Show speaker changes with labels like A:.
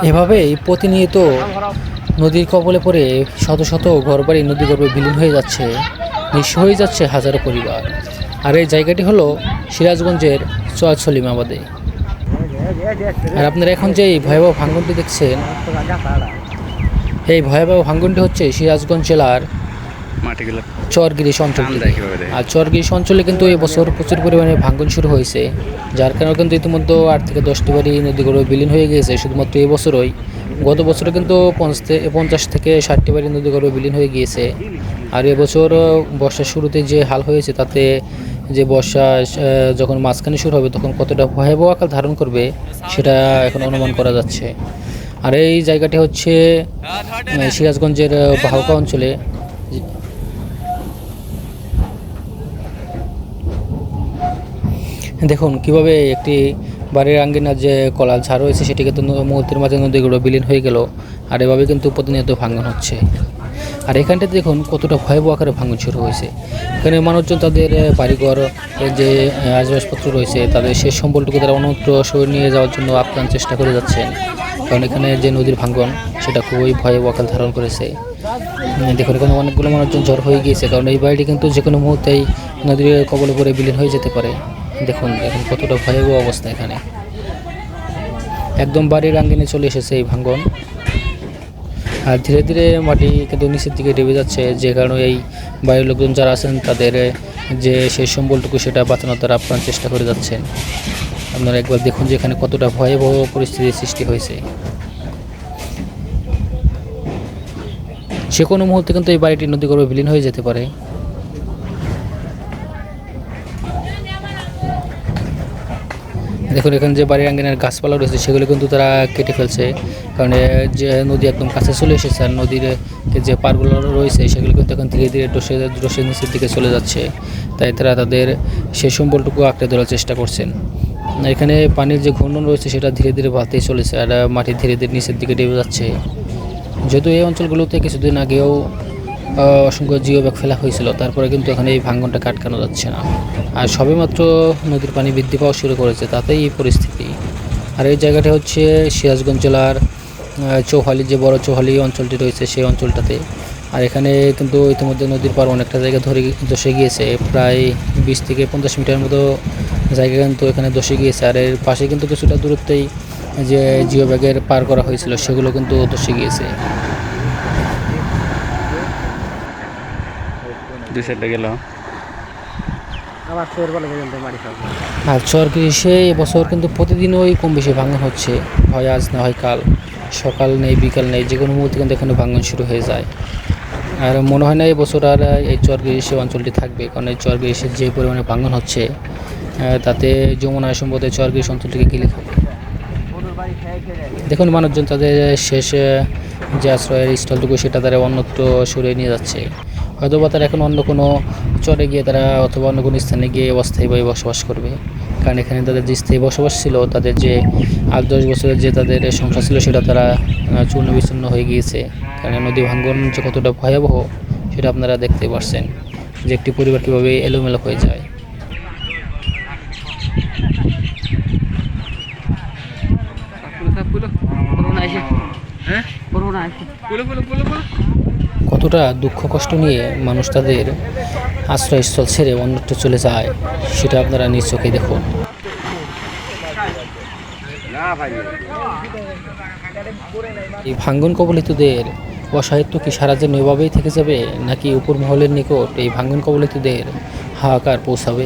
A: এভাবেই প্রতিনিয়ত নদীর কবলে পড়ে শত শত ঘরবাড়ি নদীগর্ভে বিলীন হয়ে যাচ্ছে, নিঃস্ব হয়ে যাচ্ছে হাজারো পরিবার। আর এই জায়গাটি হলো সিরাজগঞ্জের চর সলিমাবাদে। আর আপনারা এখন যে এই ভয়াবহ ভাঙ্গনটি দেখছেন, এই ভয়াবহ ভাঙ্গনটি হচ্ছে সিরাজগঞ্জ জেলার চরগিরিশ অঞ্চল। আর চরগিরিশ অঞ্চলে কিন্তু এই বছর প্রচুর পরিমাণে ভাঙ্গন শুরু হয়েছে, যার কারণে কিন্তু ইতিমধ্যে 8 থেকে 10টি বাড়ি নদীগর্ভে বিলীন হয়ে গিয়েছে শুধুমাত্র এই বছরই। গত বছরে কিন্তু 50 থেকে 60টি বাড়ি নদীগর্ভে বিলীন হয়ে গিয়েছে। আর এবছর বর্ষার শুরুতে যে হাল হয়েছে, তাতে যে বর্ষা যখন মাঝখানে শুরু হবে তখন কতটা ভয়াবহ আকার ধারণ করবে সেটা এখন অনুমান করা যাচ্ছে। আর এই জায়গাটি হচ্ছে সিরাজগঞ্জের বাহুকা অঞ্চলে। দেখুন কিভাবে একটি বাড়ির আঙ্গিনার যে কলাল ঝাড় রয়েছে সেটি কিন্তু মুহূর্তের মাঝে নদীগুলো বিলীন হয়ে গেল। আর এভাবে কিন্তু প্রতিনিয়ত ভাঙন হচ্ছে। আর এখানটাতে দেখুন কতটা ভয়াবহ আকারে ভাঙন শুরু হয়েছে। এখানে মানুষজন তাদের বাড়িঘর যে আসবাবপত্র রয়েছে তাদের শেষ সম্বলটুকু তারা অন্যত্র সরিয়ে নিয়ে যাওয়ার জন্য আপ্রাণ চেষ্টা করে যাচ্ছেন, কারণ এখানে যে নদীর ভাঙন সেটা খুবই ভয়াবহ আকার ধারণ করেছে। দেখুন এখানে অনেকগুলো মানুষজন জ্বর হয়ে গিয়েছে, কারণ এই বাড়িটি কিন্তু যে কোনো মুহূর্তেই নদীর কবলে পড়ে বিলীন হয়ে যেতে পারে। দেখুন এখন কতটা ভয়াবহ অবস্থা, এখানে একদম বাড়ির আঙ্গিনে চলে এসেছে এই ভাঙ্গন। আর ধীরে ধীরে মাটি কিন্তু নিচের দিকে ডেবে যাচ্ছে, যে কারণে এই বাড়ির লোকজন যারা আছেন তাদের যে সেই সম্বলটুকু সেটা বাঁচানোর তারা আপ্রাণ চেষ্টা করে যাচ্ছেন। আপনারা একবার দেখুন যে এখানে কতটা ভয়াবহ পরিস্থিতির সৃষ্টি হয়েছে। যে কোনো মুহূর্তে কিন্তু এই বাড়িটি নদীগর্ভে বিলীন হয়ে যেতে পারে। দেখুন এখানে যে বাড়ির আঙ্গিনার গাছপালা রয়েছে সেগুলো কিন্তু তারা কেটে ফেলছে, কারণ যে নদী একদম কাছে চলে এসেছে। আর নদীর যে পাড়গুলো রয়েছে সেগুলো কিন্তু এখন ধীরে ধীরে ধসে নিচের দিকে চলে যাচ্ছে, তাই তারা তাদের সেই সম্বলটুকু আঁকড়ে ধরার চেষ্টা করছেন। এখানে পানির যে ঘূর্ণন রয়েছে সেটা ধীরে ধীরে বাড়তেই চলেছে, আর মাটি ধীরে ধীরে নিচের দিকে ডেবে যাচ্ছে। যেহেতু এই অঞ্চলগুলোতে কিছুদিন আগেও অসংখ্য জিও ব্যাগ ফেলা হয়েছিল, তারপরে কিন্তু এখানে এই ভাঙ্গনটাকে আটকানো যাচ্ছে না। আর সবেমাত্র নদীর পানি বৃদ্ধি পাওয়া শুরু করেছে, তাতেই এই পরিস্থিতি। আর এই জায়গাটা হচ্ছে সিরাজগঞ্জ জেলার চৌহালি, যে বড় চৌহালি অঞ্চলটি রয়েছে সেই অঞ্চলটাতে। আর এখানে কিন্তু ইতিমধ্যে নদীর পার অনেকটা জায়গা ধসে গিয়েছে, প্রায় 20 থেকে 50 মিটার মতো জায়গা কিন্তু এখানে ধসে গিয়েছে। আর এর পাশে কিন্তু কিছুটা দূরত্বেই যে জিও ব্যাগের পার করা হয়েছিল সেগুলো কিন্তু ধসে গিয়েছে। আর চরগিরিশে এবছর কিন্তু প্রতিদিনই কম বেশি ভাঙন হচ্ছে, হয় আজ না হয় কাল, সকাল নেই বিকাল নেই, যে কোনো মুহূর্তে কিন্তু এখানে ভাঙন শুরু হয়ে যায়। আর মনে হয় না এবছর আর এই চরগিরিশে অঞ্চলটি থাকবে, কারণ এই চরগিরিশের যে পরিমাণে ভাঙন হচ্ছে তাতে যমুনা সম্পদে চরগিরিশ অঞ্চলটিকে গিলে খাবে। দেখুন মানুষজন তাদের শেষ যে আশ্রয়ের স্থলটুকু সেটা তারা অন্যত্র সরিয়ে নিয়ে যাচ্ছে। হয়তো বা তারা এখন অন্য কোনো চরে গিয়ে তারা অথবা অন্য কোনো স্থানে গিয়ে অস্থায়ীভাবে বসবাস করবে, কারণ এখানে তাদের যে স্থায়ী বসবাস ছিল, তাদের যে 8-10 বছরের যে তাদের সংসার ছিল সেটা তারা চূর্ণ বিচূর্ণ হয়ে গিয়েছে। কারণ নদী ভাঙ্গন যে কতটা ভয়াবহ সেটা আপনারা দেখতে পাচ্ছেন, যে একটি পরিবার কীভাবে এলোমেলো হয়ে যায়। কতটা দুঃখ কষ্ট নিয়ে মানুষ তাদের আশ্রয়স্থল ছেড়ে অন্যত্র চলে যায় সেটা আপনারা নিজ চোখে দেখুন। এই ভাঙ্গন কবলিতদের অসাহিত্য কি সারা জীবন এভাবেই থেকে যাবে, নাকি উপর মহলের নিকট এই ভাঙ্গন কবলিতদের হাহাকার পৌঁছাবে?